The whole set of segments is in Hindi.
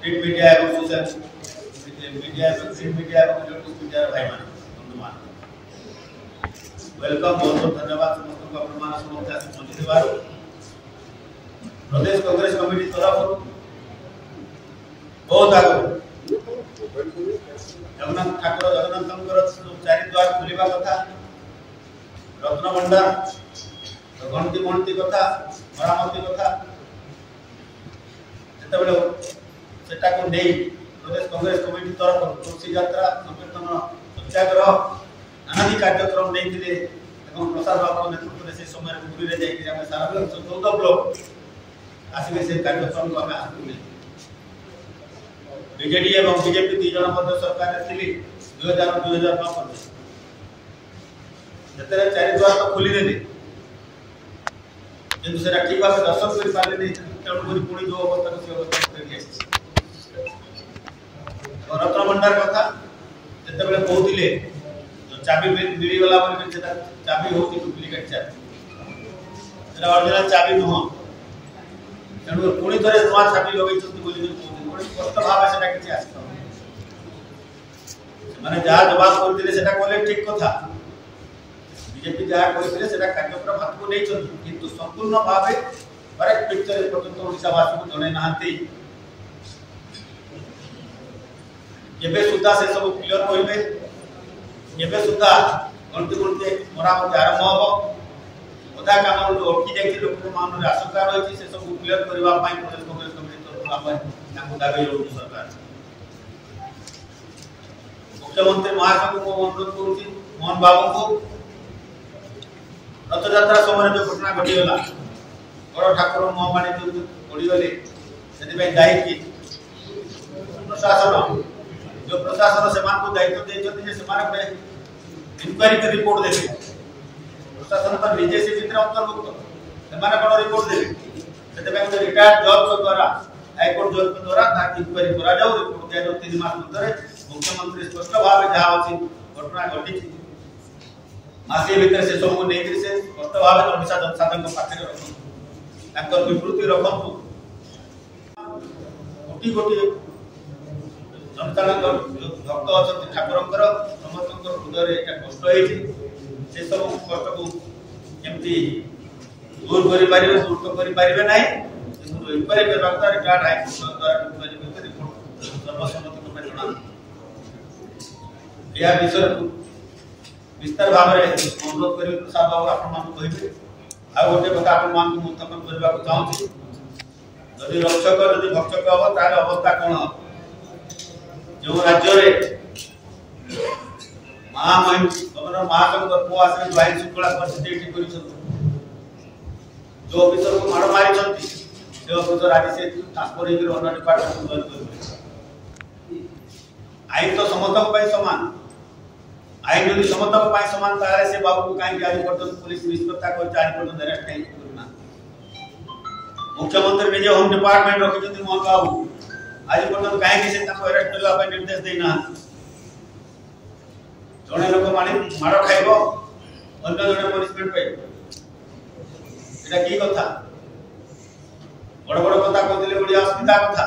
प्रिंट मीडिया एवं सोशल मीडिया प्रिंट मीडिया एवं इलेक्ट्रॉनिक मीडिया भाई मान बंधुमान वेलकम बहुत बहुत धन्यवाद समस्त को अपन मान समस्त आसी पहुंचीबार प्रदेश कांग्रेस कमिटी तरफ बहुत आगे जगन्नाथ ठाकुर जगन्नाथंकर चारि द्वार खुलिबा कथा रत्न भंडार गणती गणती कथा मरामती कथा जेतबेले सेटा को नहीं प्रदेश कांग्रेस कमिटी तरफ तुलसी यात्रा संकीर्तन सत्याग्रह नानादी कार्यक्रम नहीं थिले एवं प्रसाद बाबू नेतृत्व से समय पुरी रे जाई कि सारा 14 ब्लॉक आसिके से कार्यक्रम को हमें आसुले बीजेडी एवं बीजेपी दी जन मध्य सरकार थिली 2009 पर जतरे चारि द्वार तो खोली देले किंतु सेटा ठीक भाव दर्शन कर पाले नहीं तेणु करी पुणी जो अवस्था से अवस्था करके और रत्न भंडार कथा जतबेले कहउतिले जो चाबी मिली वाला बोले सेटा चाबी होती डुप्लीकेट चाबी सेटा ओरिजिनल चाबी नुह तेणु पुणी थरे नवा चाबी लगै छथि बोली पुणी स्पष्ट भाव सेटा किछि आस्ता माने जा जवाब करथिले सेटा कहले ठीक कथा बीजेपी जहाँ कहते सेटा कार्यक्रम हाथ को नहीं चलती किंतु संपूर्ण भाव करेक्ट पिक्चर पर्यंत ओडिशावासी को जणे नाहंती केबे सुद्धा से सब क्लियर करिवे केबे सुद्धा गणती गणती मरामती आरंभ हो ओदा काम जो अटकी जाई लोक मान रे आशंका रही से सब क्लियर करबा पाई प्रदेश कांग्रेस कमिटी तरफ आपण नाको दाबी लोक सरकार मुख्यमंत्री महासभा को अनुरोध करूची मोहन बाबू को रथ यात्रा समय जो घटना घटी गला बड़ ठाकुर मोहमानी जो पड़ी गले से दायी की प्रशासन जो प्रशासन से दायित्व देते इनक्वारी के रिपोर्ट देते प्रशासन तो निजे से भीतर अंतर्भुक्त से कौन रिपोर्ट देते से रिटायर्ड जज द्वारा हाईकोर्ट जज द्वारा इनक्वारी करा जाऊ रिपोर्ट दिया जाऊ 3 मास भीतर मुख्यमंत्री स्पष्ट भाव जहाँ अच्छी घटना घटी मासे भीतर से सब को नहीं से स्पष्ट भाव ओडिशा जनसाधारण को पाखे रखु ताकर विवृत्ति रखु कोटी कोटी जनसाधारण भक्त अछति ठाकुरंकर समस्तकर हृदय रे एटा कष्ट हेछि से सब कष्ट को केमती दूर करि पारिबे दूर तो करि पारिबे नाही किंतु इंक्वायरी के रखता रिटायर्ड हाई कोर्ट द्वारा इंक्वायरी के रिपोर्ट सर्वसम्मति को जणा या विषय विस्तार भाव में अनुरोध करी प्रसाद बाबू आपण मान कहबे आ गोटे कथा आपण मान को उत्थापन करबा को चाहूछी यदि रक्षक यदि भक्षक हो तार अवस्था कोन जो राज्य रे महामहिम गवर्नर महाशंकर को आसे आईन शृंखला परिस्थिति ठीक करि जो ऑफिसर को मार मारी छथि से ऑफिसर आज से ट्रांसफर होकर अन्य डिपार्टमेंट को जॉइन करबे आईन तो समस्त पय समान आईन यदि समस्त पय समान तारे से बाबू को काई आज पर्यंत पुलिस निष्पत्ता को आज पर्यंत अरेस्ट नहीं करना मुख्यमंत्री निजे होम डिपार्टमेंट रखि जति मोहन बाबू आज पर्यंत काई से ताको अरेस्ट करला पय निर्देश देना जणे लोक माने मार खाइबो अन्य जणे पनिशमेंट पाइबो एटा की कथा बड़ बड़ कथा कहतिले ओडिया अस्मिता कथा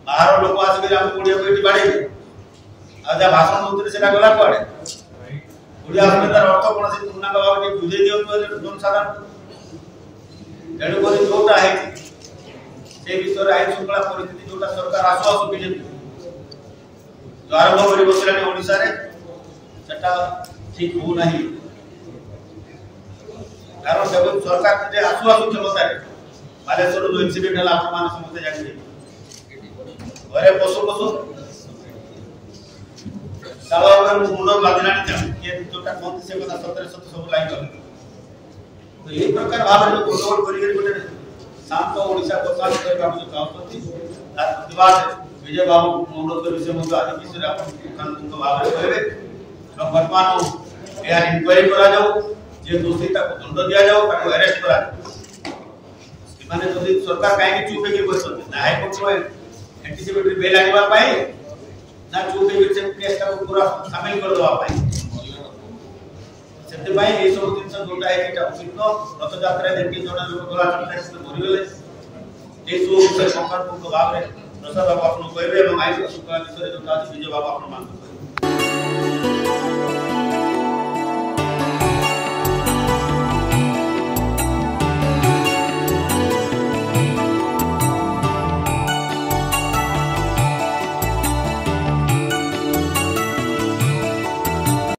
बाहर लोक आसी के हम ओडिया बेटी बाडे आजा भाषण दोतरे सेटा गला पड़े ओडिया अस्मितार अर्थ कोन से तुलना बाबा के बुझे दियो तो जनसाधारण एडु कोरी जोटा है से विषय आईन शृंखला परिस्थिति जोटा सरकार आश्वास बीजेपी जो आरंभ करी बसलानी ओडिसा रे सेटा ठीक हो नहीं कारण जब सरकार जे आश्वास क्षमता रे बालेश्वर जो इंसिडेंट हला आप मान समझते जाके घरे पशु पशु सालावर मुंड बादलानी था ये जोटा कोन से कथा 17 सब लाइन कर तो यही प्रकार भाव जो कंट्रोल करी गोटे शांत ओडिसा को शांत करबा जो चाहतथि तार प्रतिवाद विजय बाबू अनुरोध के विषय मत आदि विषय आप कानून भाव कहबे वर्तमान यार इंक्वायरी करा जाऊ जे दोषीता को दंड दिया जाऊ ताको अरेस्ट करा माने जदि सरकार काहे कि चुप के बसत ना हाई कोर्ट में एंटीसिपेटरी बेल आनिबा पाए ना चुप के से केस को पूरा शामिल कर दवा पाए सेते भाई ए सब दिन से जोटा है एटा उचित न रथ यात्रा देखि जोना लोक गला चलते से मरि गेले ए सब विषय संकट को भाव रे प्रसाद बाबू आपको कहबे आईन शृंखला विषय जो विजय बाबू आप